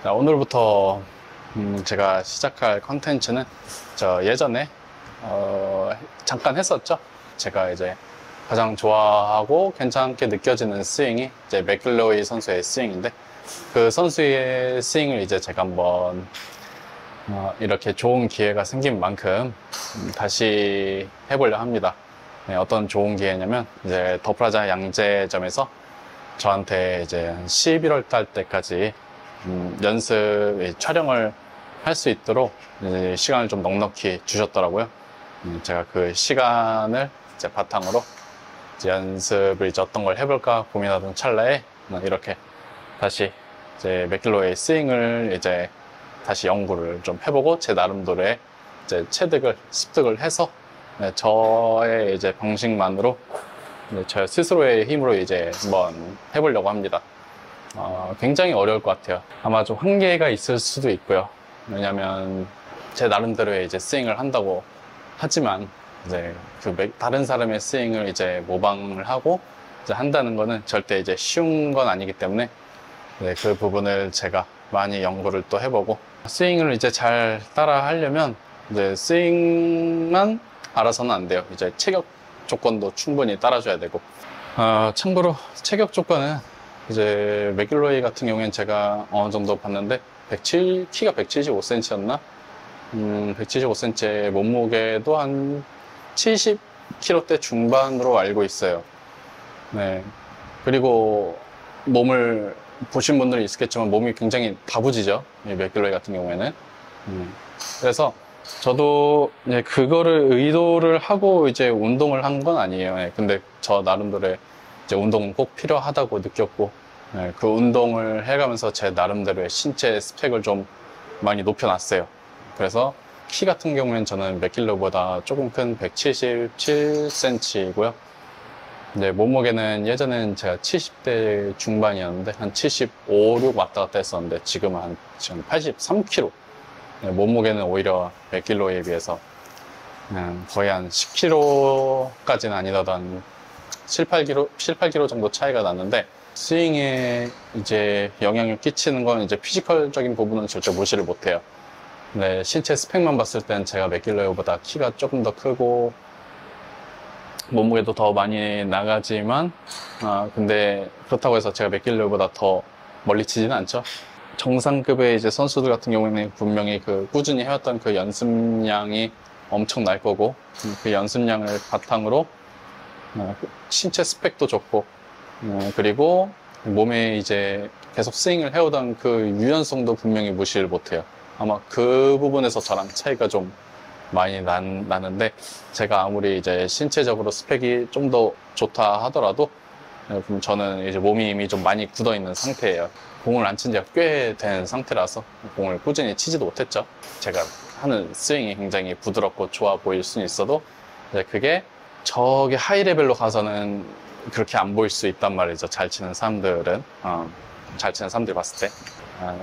자, 오늘부터 제가 시작할 컨텐츠는 저 예전에 잠깐 했었죠. 제가 이제 가장 좋아하고 괜찮게 느껴지는 스윙이 이제 맥길로이 선수의 스윙인데, 그 선수의 스윙을 이제 제가 한번 이렇게 좋은 기회가 생긴 만큼 다시 해보려 합니다. 네, 어떤 좋은 기회냐면 이제 더 프라자 양재점에서 저한테 이제 11월 달 때까지 연습 촬영을 할 수 있도록 이제 시간을 좀 넉넉히 주셨더라고요. 제가 그 시간을 이제 바탕으로 이제 연습을 이제 어떤 걸 해볼까 고민하던 찰나에 이렇게 다시 이제 맥길로의 스윙을 이제 다시 연구를 좀 해보고 제 나름대로의 이제 습득을 해서 저의 이제 방식만으로 저 스스로의 힘으로 이제 한번 해보려고 합니다. 굉장히 어려울 것 같아요. 아마 좀 한계가 있을 수도 있고요. 왜냐면 제 나름대로의 이제 스윙을 한다고 하지만 이제 다른 사람의 스윙을 이제 모방을 하고 이제 한다는 거는 절대 이제 쉬운 건 아니기 때문에 그 부분을 제가 많이 연구를 또 해보고, 스윙을 이제 잘 따라 하려면 이제 스윙만 알아서는 안 돼요. 이제 체격 조건도 충분히 따라줘야 되고, 참고로 체격 조건은 이제 맥길로이 같은 경우에는 제가 어느 정도 봤는데 키가 175cm였나? 175cm의 몸무게도 한 70kg대 중반으로 알고 있어요. 네. 그리고 몸을 보신 분들은 있겠지만 몸이 굉장히 다부지죠. 이 맥길로이 같은 경우에는. 그래서 저도 이제 그거를 의도를 하고 이제 운동을 한 건 아니에요. 네. 근데 저 나름대로의 이제 운동은 꼭 필요하다고 느꼈고, 그 운동을 해가면서 제 나름대로의 신체 스펙을 좀 많이 높여놨어요. 그래서 키 같은 경우에는 저는 맥길로보다 조금 큰 177cm이고요. 이제 몸무게는 예전에는 제가 70대 중반이었는데 한 75, 6 왔다 갔다 했었는데 지금 83kg. 몸무게는 오히려 맥길로이에 비해서 거의 한 10kg까지는 아니더라도 한 7-8kg 정도 차이가 났는데, 스윙에 이제 영향을 끼치는 건 이제 피지컬적인 부분은 절대 무시를 못해요. 근데 신체 스펙만 봤을 땐 제가 맥길로이보다 키가 조금 더 크고 몸무게도 더 많이 나가지만, 근데 그렇다고 해서 제가 맥길로이보다 더 멀리 치지는 않죠. 정상급의 이제 선수들 같은 경우에는 분명히 꾸준히 해왔던 그 연습량이 엄청날 거고, 그 연습량을 바탕으로 신체 스펙도 좋고, 그리고 몸에 이제 계속 스윙을 해오던 그 유연성도 분명히 무시를 못해요. 아마 그 부분에서 저랑 차이가 좀 많이 나는데, 제가 아무리 이제 신체적으로 스펙이 좀 더 좋다 하더라도 저는 이제 몸이 이미 좀 많이 굳어 있는 상태예요. 공을 안 친 지가 꽤 된 상태라서 공을 꾸준히 치지도 못했죠. 제가 하는 스윙이 굉장히 부드럽고 좋아 보일 수는 있어도 그게 저기 하이 레벨로 가서는 그렇게 안 보일 수 있단 말이죠. 잘 치는 사람들은, 잘 치는 사람들이 봤을 때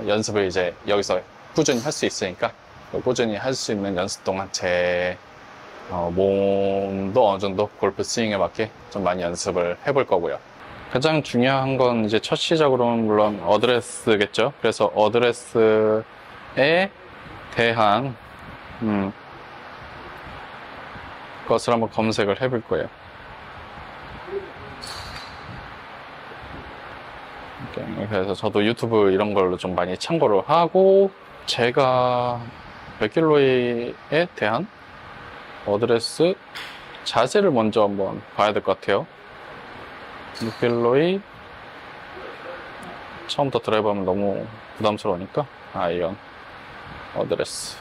연습을 이제 여기서 꾸준히 할 수 있으니까, 꾸준히 할 수 있는 연습 동안 제 몸도 어느 정도 골프 스윙에 맞게 좀 많이 연습을 해볼 거고요. 가장 중요한 건 이제 첫 시작으로는 물론 어드레스겠죠. 그래서 어드레스에 대한 것을 한번 검색을 해볼 거예요. 그래서 저도 유튜브 이런 걸로 좀 많이 참고를 하고, 제가 맥길로이에 대한 어드레스 자세를 먼저 한번 봐야 될 것 같아요. 맥길로이 처음부터 드라이브 하면 너무 부담스러우니까 이런 어드레스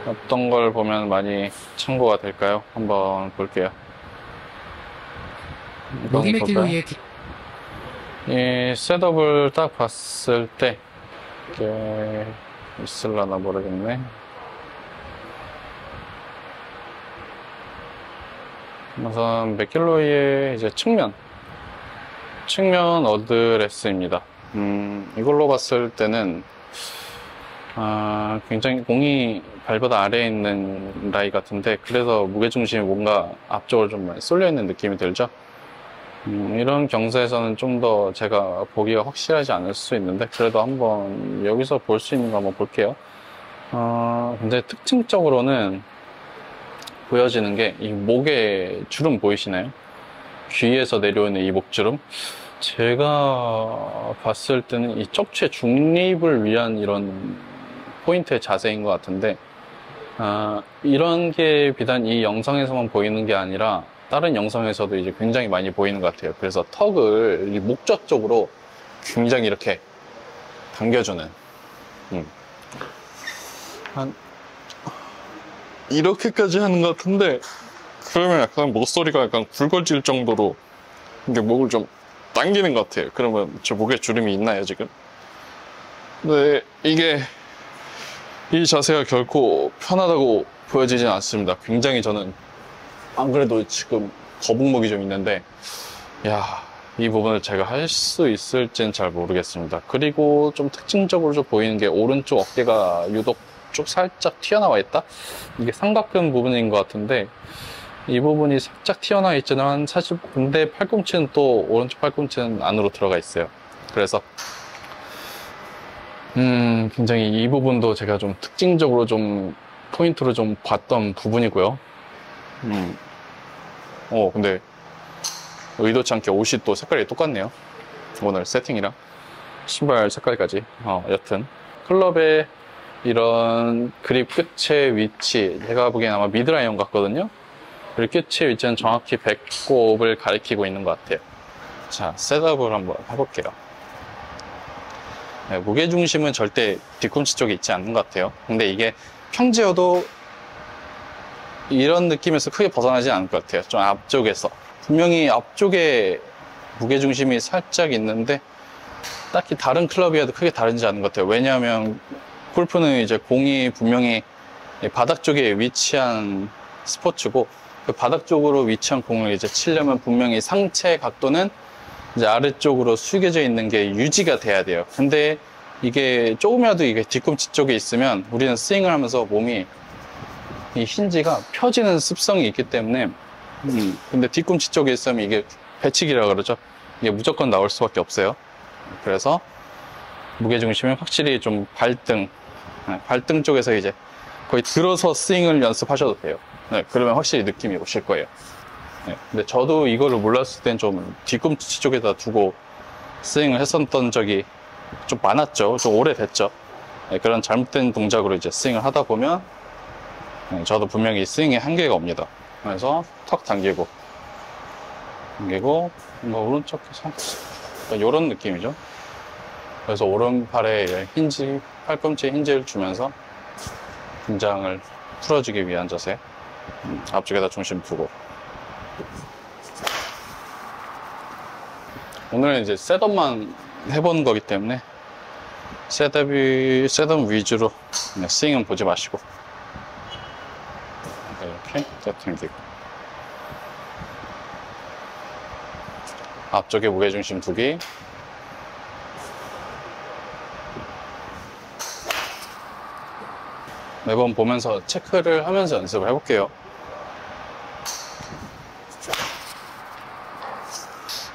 어떤 걸 보면 많이 참고가 될까요? 한번 볼게요. 여기 맥길로이의 이 셋업을 딱 봤을 때 이게 있을라나 모르겠네. 우선 맥길로이의 이제 측면 어드레스입니다. 이걸로 봤을 때는 굉장히 공이 발보다 아래에 있는 라이 같은데, 그래서 무게중심이 뭔가 앞쪽으로 좀 많이 쏠려 있는 느낌이 들죠. 이런 경사에서는 좀 더 제가 보기가 확실하지 않을 수 있는데, 그래도 한번 여기서 볼 수 있는 거 한번 볼게요. 근데 특징적으로는 보여지는 게 이 목에 주름 보이시나요? 귀에서 내려오는 이 목주름. 제가 봤을 때는 이 척추의 중립을 위한 이런 포인트의 자세인 것 같은데, 이런 게 비단 이 영상에서만 보이는 게 아니라 다른 영상에서도 이제 굉장히 많이 보이는 것 같아요. 그래서 턱을 이 목젖 쪽으로 굉장히 이렇게 당겨주는, 한 이렇게까지 하는 것 같은데, 그러면 약간 목소리가 약간 굵어질 정도로 이게 목을 좀 당기는 것 같아요. 그러면 저 목에 주름이 있나요, 지금? 네, 이게 이 자세가 결코 편하다고 보여지진 않습니다. 굉장히 저는 안 그래도 지금 거북목이 좀 있는데, 이 부분을 제가 할 수 있을지는 잘 모르겠습니다. 그리고 좀 특징적으로 좀 보이는 게 오른쪽 어깨가 유독 좀 살짝 튀어나와 있다? 이게 삼각근 부분인 것 같은데, 이 부분이 살짝 튀어나와 있지만 사실 근데 팔꿈치는 또 오른쪽 팔꿈치는 안으로 들어가 있어요. 그래서 굉장히 이 부분도 제가 좀 특징적으로 좀 포인트로 좀 봤던 부분이고요. 근데 의도치 않게 옷이 또 색깔이 똑같네요. 오늘 세팅이랑 신발 색깔까지. 여튼 클럽의 이런 그립 끝의 위치, 제가 보기엔 아마 미드라이언 같거든요. 그립 끝의 위치는 정확히 배꼽을 가리키고 있는 것 같아요. 자, 셋업을 한번 해볼게요. 네, 무게중심은 절대 뒤꿈치 쪽에 있지 않는 것 같아요. 근데 이게 평지여도 이런 느낌에서 크게 벗어나지 않을 것 같아요. 좀 앞쪽에서. 분명히 앞쪽에 무게중심이 살짝 있는데 딱히 다른 클럽이어도 크게 다르지 않은 것 같아요. 왜냐하면 골프는 이제 공이 분명히 바닥 쪽에 위치한 스포츠고, 그 바닥 쪽으로 위치한 공을 이제 치려면 분명히 상체 각도는 이제 아래쪽으로 숙여져 있는 게 유지가 돼야 돼요. 근데 이게 조금이라도 이게 뒤꿈치 쪽에 있으면 우리는 스윙을 하면서 몸이 이 힌지가 펴지는 습성이 있기 때문에, 근데 뒤꿈치 쪽에 있으면 이게 배치기라 그러죠. 이게 무조건 나올 수밖에 없어요. 그래서 무게중심은 확실히 좀 발등 쪽에서 이제 거의 들어서 스윙을 연습하셔도 돼요. 네, 그러면 확실히 느낌이 오실 거예요. 네, 근데 저도 이거를 몰랐을 땐 좀 뒤꿈치 쪽에다 두고 스윙을 했었던 적이 좀 많았죠. 좀 오래됐죠. 네, 그런 잘못된 동작으로 이제 스윙을 하다 보면 저도 분명히 스윙에 한계가 옵니다. 그래서 턱 당기고 오른쪽 이런 느낌이죠. 그래서 오른팔에 힌지, 팔꿈치에 힌지를 주면서 긴장을 풀어주기 위한 자세. 앞쪽에다 중심 두고. 오늘은 이제 셋업만 해보는 거기 때문에 셋업 위주로 스윙은 보지 마시고 이렇게 당기고 앞쪽에 무게중심 두기. 매번 보면서 체크를 하면서 연습을 해볼게요.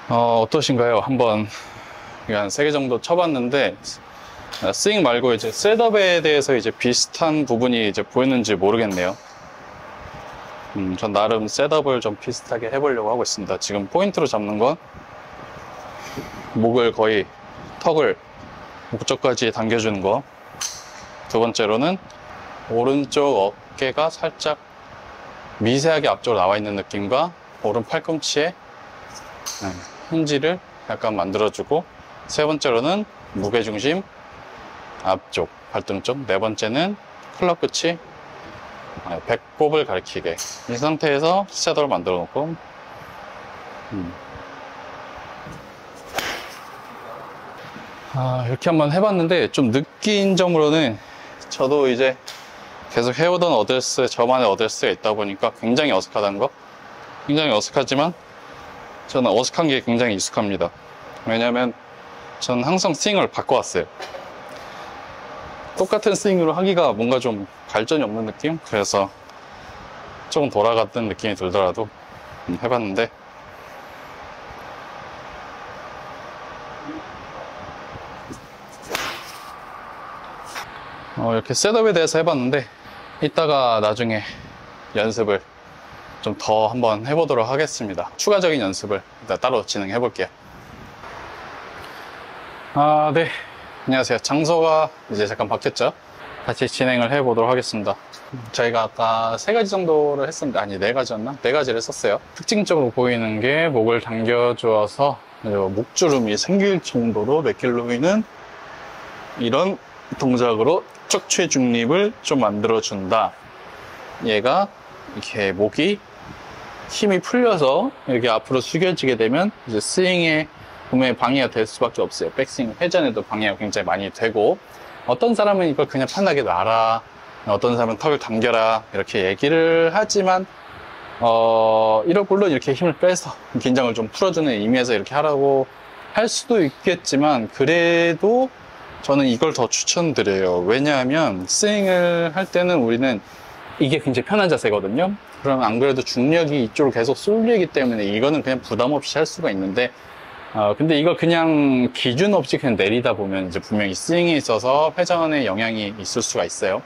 어떠신가요? 한번 한 3개 정도 쳐봤는데 스윙 말고 이제 셋업에 대해서 이제 비슷한 부분이 이제 보였는지 모르겠네요. 전 나름 셋업을 좀 비슷하게 해보려고 하고 있습니다. 지금 포인트로 잡는 건 목을 거의 턱을 목젖까지 당겨주는 거. 두 번째로는 오른쪽 어깨가 살짝 미세하게 앞쪽으로 나와 있는 느낌과 오른 팔꿈치에 힌지를 약간 만들어주고, 세 번째로는 무게중심 앞쪽 발등 쪽, 네 번째는 클럽 끝이 배꼽을 가리키게. 이 상태에서 셋업을 만들어 놓고 이렇게 한번 해봤는데 좀 느낀 점으로는 저도 이제 계속 해오던 어드레스, 저만의 어드레스가 있다 보니까 굉장히 어색하다는 거. 굉장히 어색하지만 저는 어색한 게 굉장히 익숙합니다. 왜냐면 저는 항상 스윙을 바꿔왔어요. 똑같은 스윙으로 하기가 뭔가 좀 발전이 없는 느낌? 그래서 조금 돌아갔던 느낌이 들더라도 해봤는데 이렇게 셋업에 대해서 해봤는데 이따가 나중에 연습을 좀 더 한번 해보도록 하겠습니다. 추가적인 연습을 일단 따로 진행해 볼게요. 네. 안녕하세요. 장소가 이제 잠깐 바뀌었죠? 다시 진행을 해 보도록 하겠습니다. 저희가 아까 3가지 정도를 했었는데, 아니 4가지였나? 4가지를 했었어요. 특징적으로 보이는 게 목을 당겨주어서 목주름이 생길 정도로 맥길로이는 이런 동작으로 척추의 중립을 좀 만들어준다. 얘가 이렇게 목이 힘이 풀려서 이렇게 앞으로 숙여지게 되면 이제 스윙에 분명히 방해가 될 수밖에 없어요. 백스윙 회전에도 방해가 굉장히 많이 되고, 어떤 사람은 이걸 그냥 편하게 놔라, 어떤 사람은 턱을 당겨라 이렇게 얘기를 하지만 물론 이렇게 힘을 빼서 긴장을 좀 풀어주는 의미에서 이렇게 하라고 할 수도 있겠지만, 그래도 저는 이걸 더 추천드려요. 왜냐하면 스윙을 할 때는 우리는 이게 굉장히 편한 자세거든요. 그럼 안 그래도 중력이 이쪽으로 계속 쏠리기 때문에 이거는 그냥 부담 없이 할 수가 있는데, 근데 이걸 그냥 기준 없이 그냥 내리다 보면 이제 분명히 스윙에 있어서 회전에 영향이 있을 수가 있어요.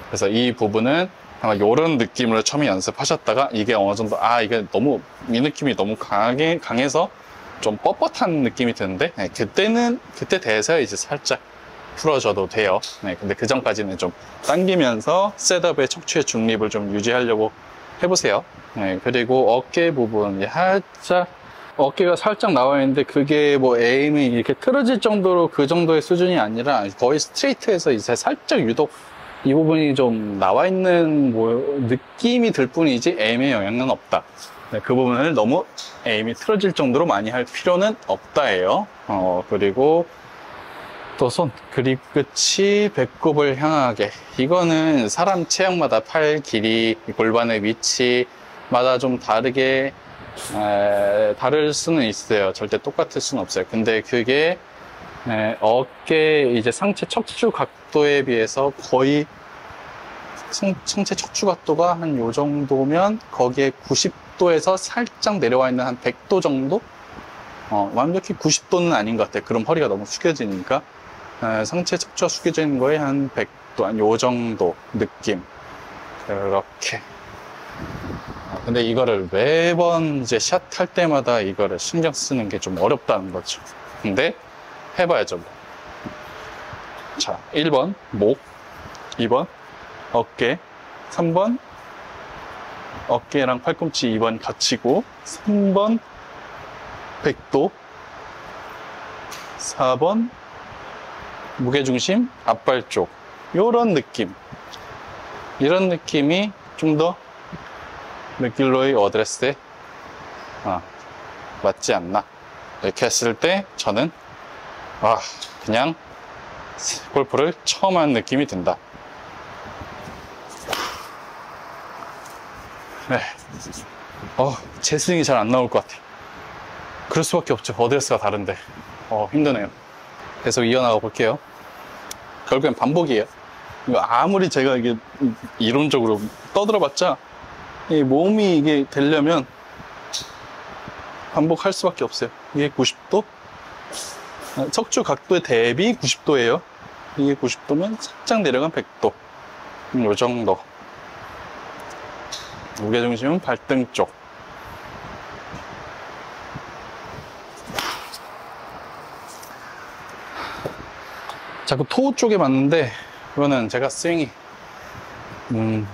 그래서 이 부분은 아마 이런 느낌으로 처음에 연습하셨다가 이게 어느 정도 이게 너무 이 느낌이 너무 강해서 좀 뻣뻣한 느낌이 드는데, 네, 그때 돼서 이제 살짝 풀어줘도 돼요. 네, 근데 그 전까지는 좀 당기면서 셋업의 척추의 중립을 좀 유지하려고 해보세요. 네, 그리고 어깨 부분 어깨가 살짝 나와 있는데 그게 뭐 에임이 이렇게 틀어질 정도로 그 정도의 수준이 아니라 거의 스트레이트에서 이제 살짝 유독 이 부분이 좀 나와 있는 느낌이 들 뿐이지 에임에 영향은 없다. 네, 그 부분을 너무 에임이 틀어질 정도로 많이 할 필요는 없다예요. 그리고 또 손 그립 끝이 배꼽을 향하게, 이거는 사람 체형마다 팔 길이, 골반의 위치마다 좀 다르게 다를 수는 있어요. 절대 똑같을 수는 없어요. 근데 그게 어깨 이제 상체 척추 각도에 비해서 거의 상체 척추 각도가 한 요 정도면 거기에 90도에서 살짝 내려와 있는 한 100도 정도? 완벽히 90도는 아닌 것 같아요. 그럼 허리가 너무 숙여지니까. 상체 척추가 숙여져 있는 거에 한 100도, 한 요 정도 느낌. 이렇게. 근데 이거를 매번 이제 샷 할 때마다 이거를 신경 쓰는 게 좀 어렵다는 거죠. 근데 해봐야죠. 자, 1번 목, 2번 어깨, 3번 어깨랑 팔꿈치 2번 겹치고, 3번 100도, 4번 무게중심 앞발 쪽, 요런 느낌. 이런 느낌이 좀 더 맥길로이 어드레스에 맞지 않나. 이렇게 했을 때 저는 그냥 골프를 처음 하는 느낌이 든다. 네. 제 스윙이 잘 안 나올 것 같아. 그럴 수밖에 없죠. 어드레스가 다른데. 힘드네요. 계속 이어나가 볼게요. 결국엔 반복이에요. 아무리 제가 이게 이론적으로 떠들어봤자 이 몸이 이게 되려면 반복할 수밖에 없어요. 이게 90도? 척추 각도에 대비 90도예요. 이게 90도면 살짝 내려간 100도. 요 정도. 무게중심은 발등 쪽. 자꾸 토우 쪽에 맞는데, 이거는 제가 스윙이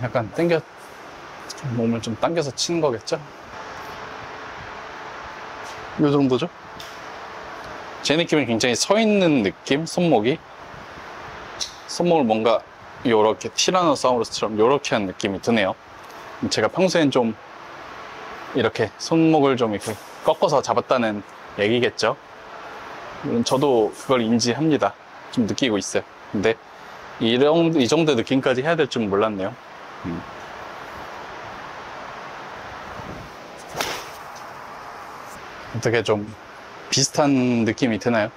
약간 몸을 좀 당겨서 치는 거겠죠? 요 정도죠? 제 느낌은 굉장히 서 있는 느낌? 손목을 뭔가 요렇게 티라노사우루스처럼 요렇게 한 느낌이 드네요. 제가 평소엔 좀 이렇게 손목을 좀 이렇게 꺾어서 잡았다는 얘기겠죠? 물론 저도 그걸 인지합니다. 좀 느끼고 있어요. 근데 이 정도 느낌까지 해야 될 줄 몰랐네요. 어떻게 좀 비슷한 느낌이 드나요?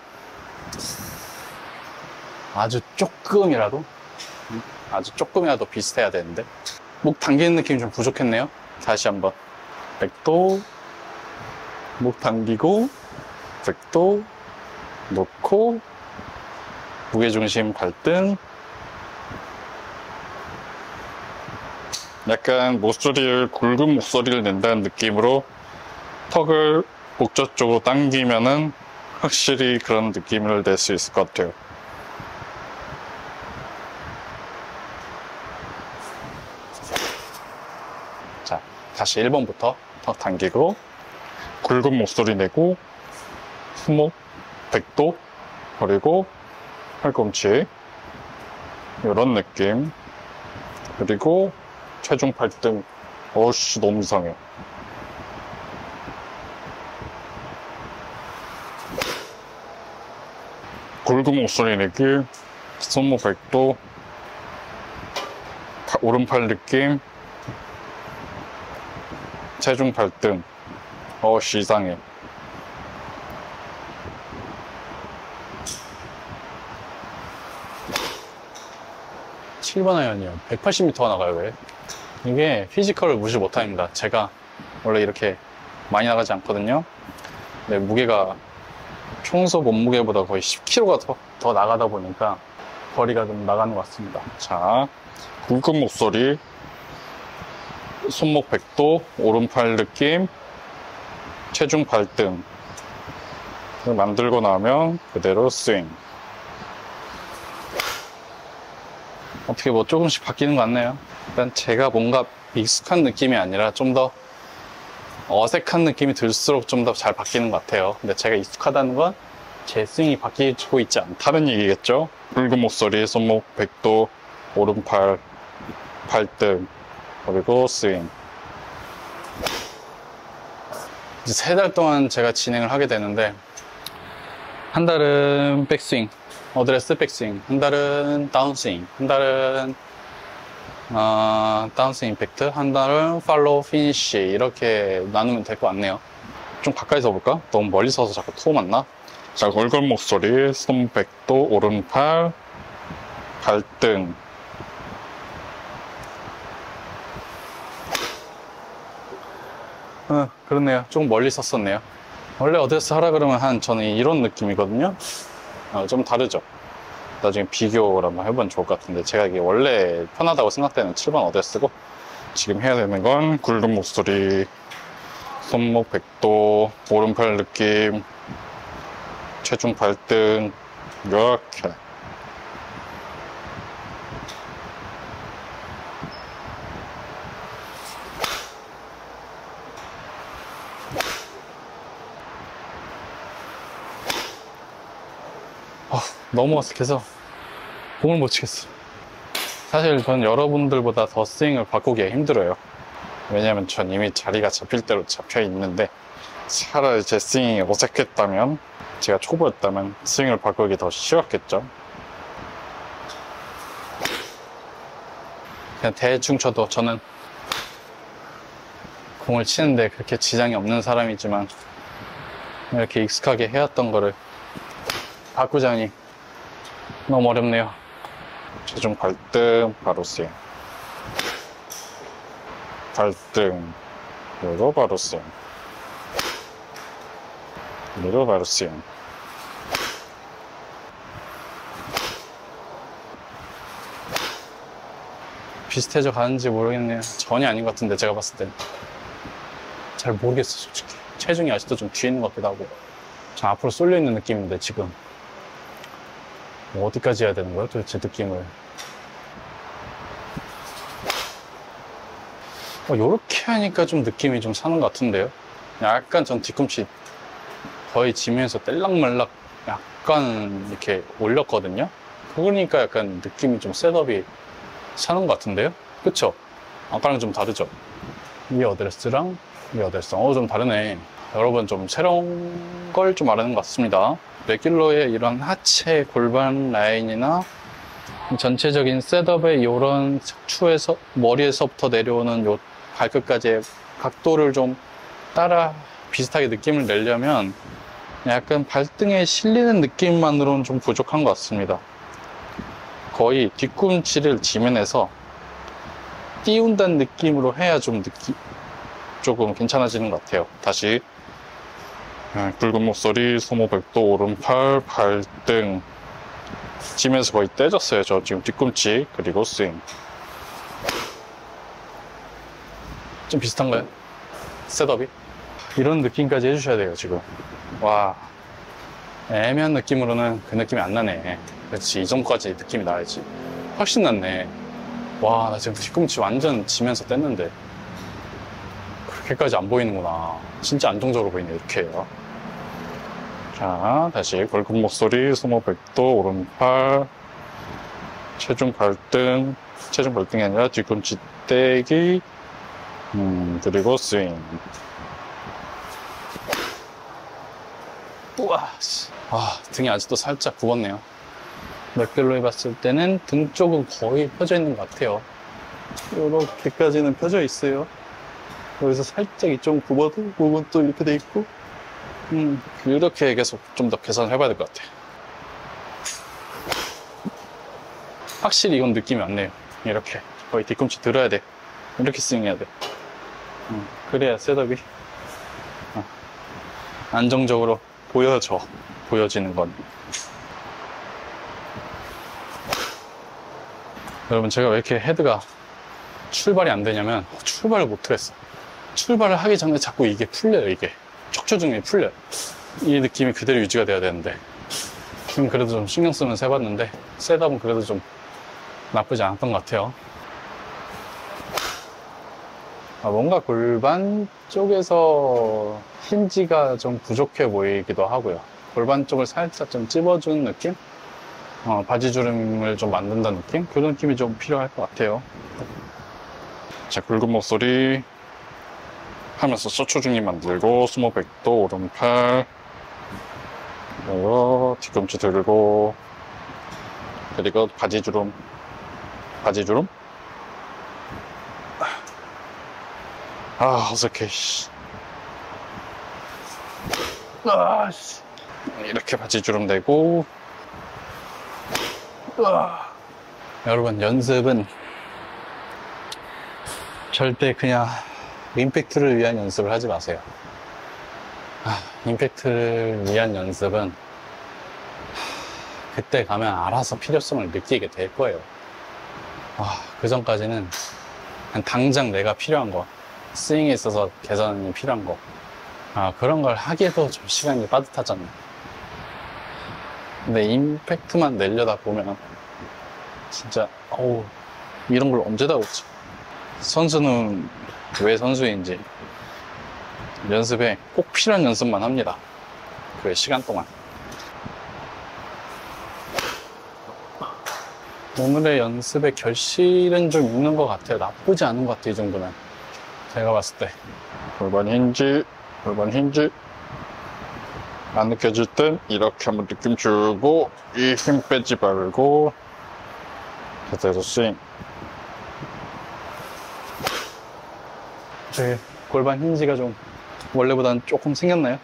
아주 조금이라도 비슷해야 되는데, 목 당기는 느낌이 좀 부족했네요. 다시 한번 100도 목 당기고 100도 놓고 무게중심 발등 약간 목소리를 굵은 목소리를 낸다는 느낌으로 턱을 목젖 쪽으로 당기면은 확실히 그런 느낌을 낼 수 있을 것 같아요. 자, 다시 1번부터 턱 당기고 굵은 목소리 내고 수목 100도 그리고 팔꿈치 이런 느낌. 그리고 체중 발등. 어우씨 너무 이상해. 굵은 목소리 내기 손목 100도 오른팔 느낌 체중 발등. 어우씨 이상해. 번 아이언이요. 180m가 나가요, 왜? 이게 피지컬을 무시 못합니다. 제가 원래 이렇게 많이 나가지 않거든요. 근데 무게가 평소 몸무게보다 거의 10kg가 더 나가다 보니까 거리가 좀 나가는 것 같습니다. 자, 굵은 목소리 손목 100도 오른팔 느낌 체중 발등 만들고 나면 그대로 스윙. 어떻게 뭐 조금씩 바뀌는 것 같네요. 일단 제가 뭔가 익숙한 느낌이 아니라 좀 더 어색한 느낌이 들수록 좀 더 잘 바뀌는 것 같아요. 근데 제가 익숙하다는 건 제 스윙이 바뀌고 있지 않다는 얘기겠죠. 굵은 목소리 손목 100도 오른팔 발등 그리고 스윙. 이제 3달 동안 제가 진행을 하게 되는데 한 달은 백스윙 어드레스 백스윙, 한 달은 다운스윙, 한 달은 다운스윙 임팩트, 한 달은 팔로우 피니쉬 이렇게 나누면 될 것 같네요. 좀 가까이서 볼까? 너무 멀리 서서 자꾸 토 맞나? 자, 굵은 목소리 손 100도 오른팔 발등 그렇네요. 조금 멀리 섰었네요. 원래 어드레스 하라 그러면 저는 이런 느낌이거든요. 좀 다르죠. 나중에 비교를 한번 해보면 좋을 것 같은데 제가 이게 원래 편하다고 생각되는 7번 어드레스고 지금 해야 되는 건 굵은 목소리 손목 100도 오른팔 느낌 체중 발등 이렇게. 너무 어색해서 공을 못 치겠어. 사실 전 여러분들보다 더 스윙을 바꾸기가 힘들어요. 왜냐면 전 이미 자리가 잡힐 대로 잡혀 있는데 차라리 제 스윙이 어색했다면 제가 초보였다면 스윙을 바꾸기 더 쉬웠겠죠. 그냥 대충 쳐도 저는 공을 치는데 그렇게 지장이 없는 사람이지만 이렇게 익숙하게 해왔던 거를 바꾸자니 너무 어렵네요. 체중 발등 바로 스윙 발등 그리고 바로 스윙 그리고 바로 스윙. 비슷해져 가는지 모르겠네요. 전혀 아닌 것 같은데 제가 봤을 땐 잘 모르겠어 솔직히. 체중이 아직도 좀 뒤에 있는 것 같기도 하고 좀 앞으로 쏠려 있는 느낌인데 지금 뭐 어디까지 해야 되는 거야 도대체 느낌을. 요렇게 하니까 좀 느낌이 좀 사는 것 같은데요. 약간 전 뒤꿈치 거의 지면서 뗄락말락 약간 이렇게 올렸거든요. 그러니까 약간 느낌이 좀 셋업이 사는 것 같은데요. 그쵸? 아까랑 좀 다르죠? 이 어드레스랑 이 어드레스 좀 다르네. 여러분 좀 새로운 걸 좀 알아는 것 같습니다. 레귤러의 이런 하체 골반 라인이나 전체적인 셋업의 이런 척추에서 머리에서부터 내려오는 요 발끝까지의 각도를 좀 따라 비슷하게 느낌을 내려면 약간 발등에 실리는 느낌만으로는 좀 부족한 것 같습니다. 거의 뒤꿈치를 지면에서 띄운다는 느낌으로 해야 조금 괜찮아지는 것 같아요. 다시 굵은 목소리 소모 100도 오른팔 발등 지면에서 거의 떼졌어요. 저 지금 뒤꿈치 그리고 스윙 좀 비슷한가요? 셋업이? 이런 느낌까지 해주셔야 돼요, 지금. 와. 애매한 느낌으로는 그 느낌이 안 나네. 그렇지, 이 정도까지 느낌이 나야지. 훨씬 낫네. 와, 나 지금 뒤꿈치 완전 지면서 뗐는데. 그렇게까지 안 보이는구나. 진짜 안정적으로 보이네, 이렇게요. 자, 다시 골금 목소리, 소모 100도, 오른팔, 체중 발등이 아니라 뒤꿈치 떼기, 그리고 스윙. 우와, 등이 아직도 살짝 굽었네요. 맥글로이 봤을 때는 등 쪽은 거의 펴져 있는 것 같아요. 이렇게까지는 펴져 있어요. 여기서 살짝 이쪽은 굽어도, 목은 또 이렇게 돼 있고, 이렇게 계속 좀 더 개선을 해봐야 될 것 같아요. 확실히 이건 느낌이 왔네요. 이렇게 거의 뒤꿈치 들어야 돼. 이렇게 스윙해야 돼. 그래야 셋업이 안정적으로 보여지는 건. 여러분, 제가 왜 이렇게 헤드가 출발이 안 되냐면 출발을 못 하겠어. 출발을 하기 전에 자꾸 이게 풀려요. 이게 척추중량이 풀려요. 이 느낌이 그대로 유지가 돼야 되는데 지금 그래도 좀 신경 쓰면서 해봤는데 셋업은 그래도 좀 나쁘지 않았던 것 같아요. 뭔가 골반 쪽에서 힌지가 좀 부족해 보이기도 하고요. 골반 쪽을 살짝 좀 찝어주는 느낌? 바지주름을 좀 만든다는 느낌? 그런 느낌이 좀 필요할 것 같아요. 자, 굵은 목소리 하면서 척추중립 만들고, 수모 100도, 오른팔, 그리고 뒤꿈치 들고, 그리고 바지주름. 어색해, 씨. 이렇게 바지주름 대고, 여러분, 연습은 절대 그냥 임팩트를 위한 연습을 하지 마세요. 임팩트를 위한 연습은 그때 가면 알아서 필요성을 느끼게 될 거예요. 그 전까지는 그냥 당장 내가 필요한 거, 스윙에 있어서 개선이 필요한 거, 그런 걸 하기에도 좀 시간이 빠듯하잖아요. 근데 임팩트만 내려다 보면 진짜 이런 걸 언제 다 오지? 선수는 왜 선수인지 연습에 꼭 필요한 연습만 합니다. 그 시간 동안. 오늘의 연습의 결실은 좀 있는 것 같아요. 나쁘지 않은 것 같아요, 이 정도면. 제가 봤을 때. 골반 힌지. 안 느껴질 땐 이렇게 한번 느낌 주고, 이 힘 빼지 말고, 그대로 스윙. 제 골반 힌지가 좀 원래보다는 조금 생겼나요?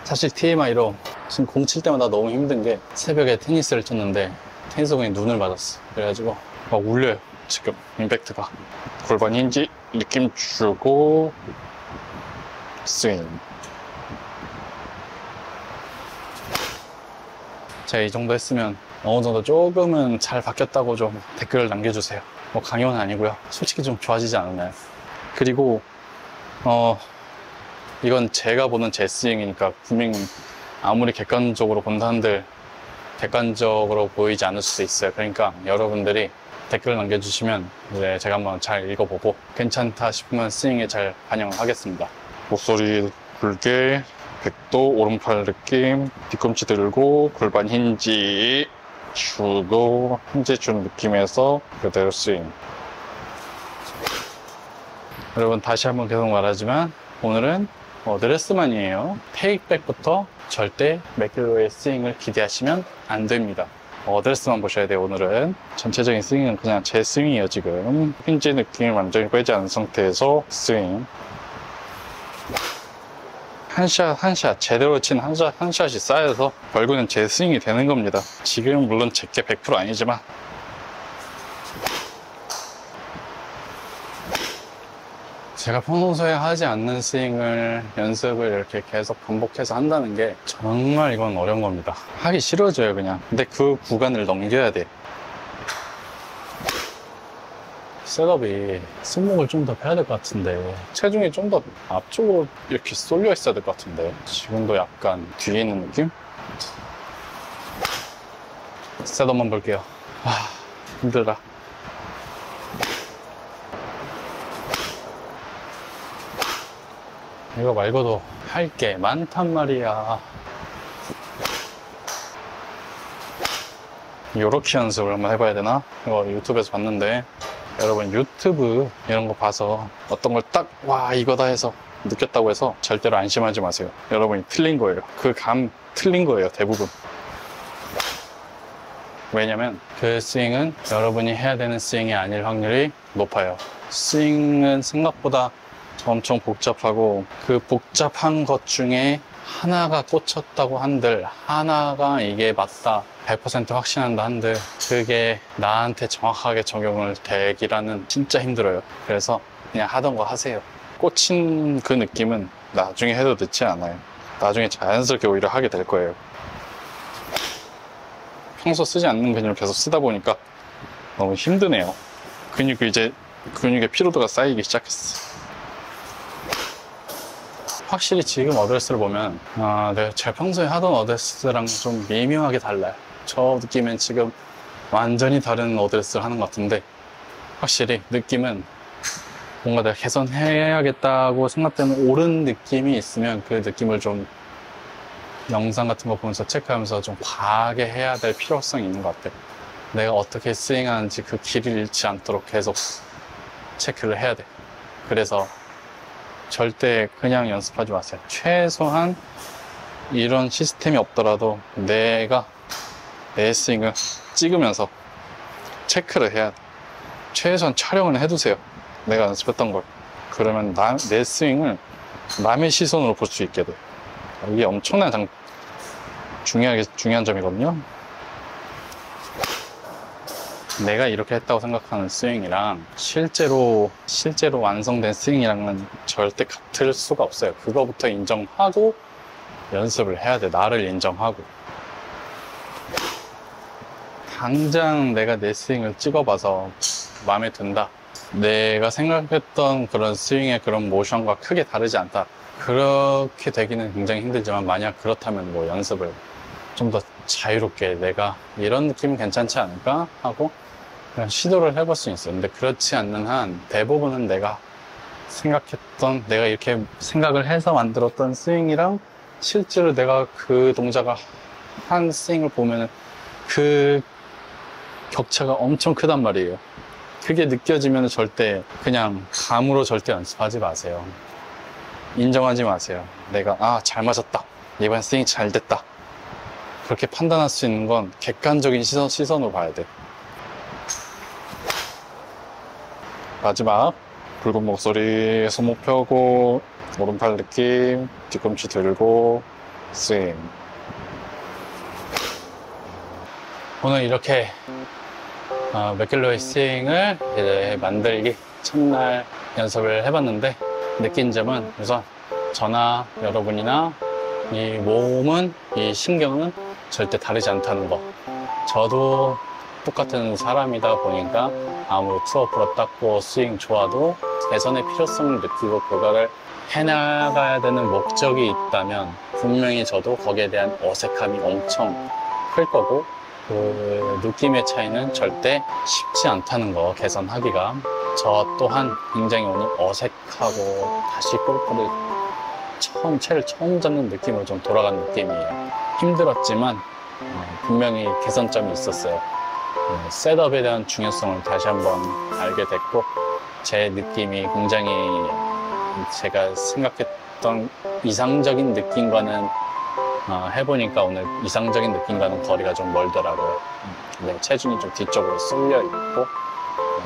사실 TMI로 지금 공 칠 때마다 너무 힘든 게 새벽에 테니스를 쳤는데 테니스 공이 눈을 맞았어. 그래가지고 막 울려요, 지금 임팩트가. 골반 힌지 느낌 주고 스윙. 제가 이 정도 했으면 어느 정도 조금은 잘 바뀌었다고 좀 댓글을 남겨주세요. 뭐 강요는 아니고요. 솔직히 좀 좋아지지 않았나요? 그리고 이건 제가 보는 제 스윙이니까 분명히 아무리 객관적으로 본 사람들 객관적으로 보이지 않을 수도 있어요. 그러니까 여러분들이 댓글을 남겨주시면 이제 제가 한번 잘 읽어보고 괜찮다 싶으면 스윙에 잘 반영을 하겠습니다. 목소리 굵게 100도 오른팔 느낌, 뒤꿈치 들고 골반 힌지 주고 힌지 준 느낌에서 그대로 스윙. 여러분, 다시 한번 계속 말하지만 오늘은 어드레스만이에요. 테이크백부터 절대 맥글로의 스윙을 기대하시면 안 됩니다. 어드레스만 보셔야 돼요. 오늘은 전체적인 스윙은 그냥 제 스윙이에요. 지금 힌지 느낌을 완전히 빼지 않은 상태에서 스윙. 한 샷 제대로 친 한 샷이 쌓여서 결국은 제 스윙이 되는 겁니다. 지금 물론 제게 100% 아니지만 제가 평소에 하지 않는 스윙을 연습을 이렇게 계속 반복해서 한다는 게 정말 이건 어려운 겁니다. 하기 싫어져요, 그냥. 근데 그 구간을 넘겨야 돼. 셋업이 손목을 좀 더 펴야 될 것 같은데 체중이 좀 더 앞쪽으로 이렇게 쏠려 있어야 될 것 같은데 지금도 약간 뒤에 있는 느낌? 셋업만 볼게요. 힘들다. 이거 말고도 할 게 많단 말이야. 요렇게 연습을 한번 해봐야 되나? 이거 유튜브에서 봤는데 여러분 유튜브 이런 거 봐서 어떤 걸 딱 와 이거다 해서 느꼈다고 해서 절대로 안심하지 마세요. 여러분이 틀린 거예요. 그 감 틀린 거예요. 대부분. 왜냐면 그 스윙은 여러분이 해야 되는 스윙이 아닐 확률이 높아요. 스윙은 생각보다 엄청 복잡하고 그 복잡한 것 중에 하나가 꽂혔다고 한들 하나가 이게 맞다 100% 확신한다 한들 그게 나한테 정확하게 적용을 되기라는 진짜 힘들어요. 그래서 그냥 하던 거 하세요. 꽂힌 그 느낌은 나중에 해도 늦지 않아요. 나중에 자연스럽게 오히려 하게 될 거예요. 평소 쓰지 않는 근육을 계속 쓰다 보니까 너무 힘드네요. 근육의 피로도가 쌓이기 시작했어. 확실히 지금 어드레스를 보면 내가 제가 평소에 하던 어드레스랑 좀 미묘하게 달라요. 저 느낌은 지금 완전히 다른 어드레스를 하는 것 같은데 확실히 느낌은 뭔가 내가 개선해야겠다고 생각되는 옳은 느낌이 있으면 그 느낌을 좀 영상 같은 거 보면서 체크하면서 좀 과하게 해야 될 필요성이 있는 것 같아요. 내가 어떻게 스윙하는지 그 길을 잃지 않도록 계속 체크를 해야 돼. 그래서 절대 그냥 연습하지 마세요. 최소한 이런 시스템이 없더라도 내가 내 스윙을 찍으면서 체크를 해야 돼. 최소한 촬영을 해두세요. 내가 연습했던 걸. 그러면 내 스윙을 남의 시선으로 볼 수 있게 돼. 이게 엄청난 중요한 점이거든요. 내가 이렇게 했다고 생각하는 스윙이랑 실제로 완성된 스윙이랑은 절대 같을 수가 없어요. 그거부터 인정하고 연습을 해야 돼. 나를 인정하고. 당장 내가 내 스윙을 찍어봐서 마음에 든다. 내가 생각했던 그런 스윙의 그런 모션과 크게 다르지 않다. 그렇게 되기는 굉장히 힘들지만 만약 그렇다면 뭐 연습을 좀 더 자유롭게 내가 이런 느낌은 괜찮지 않을까 하고 그냥 시도를 해볼 수 있어요. 근데 그렇지 않는 한 대부분은 내가 이렇게 생각을 해서 만들었던 스윙이랑 실제로 내가 그 동작을 한 스윙을 보면은 그 격차가 엄청 크단 말이에요. 그게 느껴지면 절대 그냥 감으로 절대 연습하지 마세요. 인정하지 마세요. 내가 잘 맞았다. 이번 스윙 잘 됐다. 그렇게 판단할 수 있는 건 객관적인 시선으로 봐야 돼. 마지막 붉은 목소리, 손목 펴고 오른팔 느낌, 뒤꿈치 들고 스윙. 오늘 이렇게 맥길로이 스윙을 이제 만들기 첫날 연습을 해봤는데 느낀 점은 우선 저나 여러분이나 이 몸은, 이 신경은 절대 다르지 않다는 거. 저도 똑같은 사람이다 보니까 아무리 투어 프로 땄고 스윙 좋아도 개선의 필요성을 느끼고 그거를 해나가야 되는 목적이 있다면 분명히 저도 거기에 대한 어색함이 엄청 클 거고 그 느낌의 차이는 절대 쉽지 않다는 거, 개선하기가. 저 또한 굉장히 오늘 어색하고 다시 골프를 채를 처음 잡는 느낌으로 좀 돌아간 느낌이에요. 힘들었지만 분명히 개선점이 있었어요. 셋업에 대한 중요성을 다시 한번 알게 됐고 제 느낌이 굉장히 제가 생각했던 이상적인 느낌과는 해보니까 오늘 이상적인 느낌과는 거리가 좀 멀더라고요. 체중이 좀 뒤쪽으로 쏠려 있고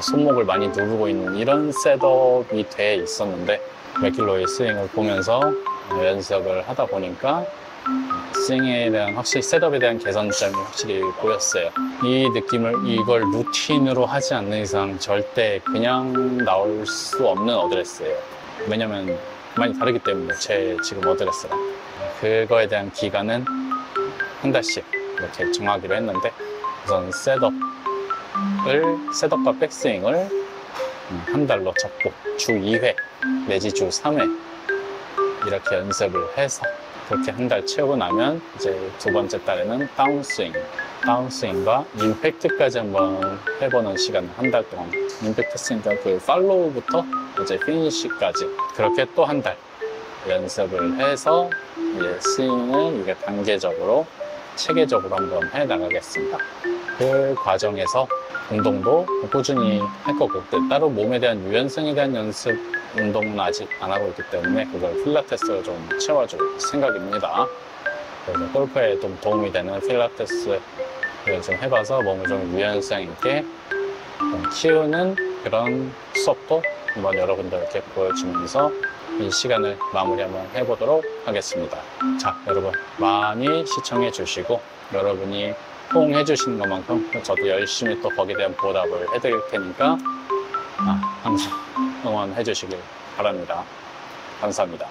손목을 많이 누르고 있는 이런 셋업이 돼 있었는데 맥길로이 스윙을 보면서 연습을 하다 보니까 스윙에 대한 확실히 셋업에 대한 개선점이 확실히 보였어요. 이걸 루틴으로 하지 않는 이상 절대 그냥 나올 수 없는 어드레스예요. 왜냐면 많이 다르기 때문에 제 지금 어드레스랑 그거에 대한 기간은 한 달씩 이렇게 정하기로 했는데 우선 셋업과 백스윙을 한 달로 잡고 주 2회 내지 주 3회 이렇게 연습을 해서 그렇게 한 달 채우고 나면 이제 두 번째 달에는 다운스윙과 임팩트까지 한번 해보는 시간을 한 달 동안 임팩트 스윙과 그 팔로우부터 이제 피니시까지 그렇게 또 한 달 연습을 해서 이제 스윙을 이게 단계적으로 체계적으로 한번 해 나가겠습니다. 그 과정에서 운동도 꾸준히 할 거고 따로 몸에 대한 유연성에 대한 연습 운동은 아직 안 하고 있기 때문에 그걸 필라테스로 좀 채워줄 생각입니다. 그래서 골프에 좀 도움이 되는 필라테스를 좀 해봐서 몸을 좀 유연성 있게 좀 키우는 그런 수업도 한번 여러분들께 보여주면서 이 시간을 마무리 한번 해보도록 하겠습니다. 자, 여러분 많이 시청해 주시고 여러분이 호응해 주시는 것만큼 저도 열심히 또 거기에 대한 보답을 해드릴 테니까 항상 응원해 주시길 바랍니다. 감사합니다.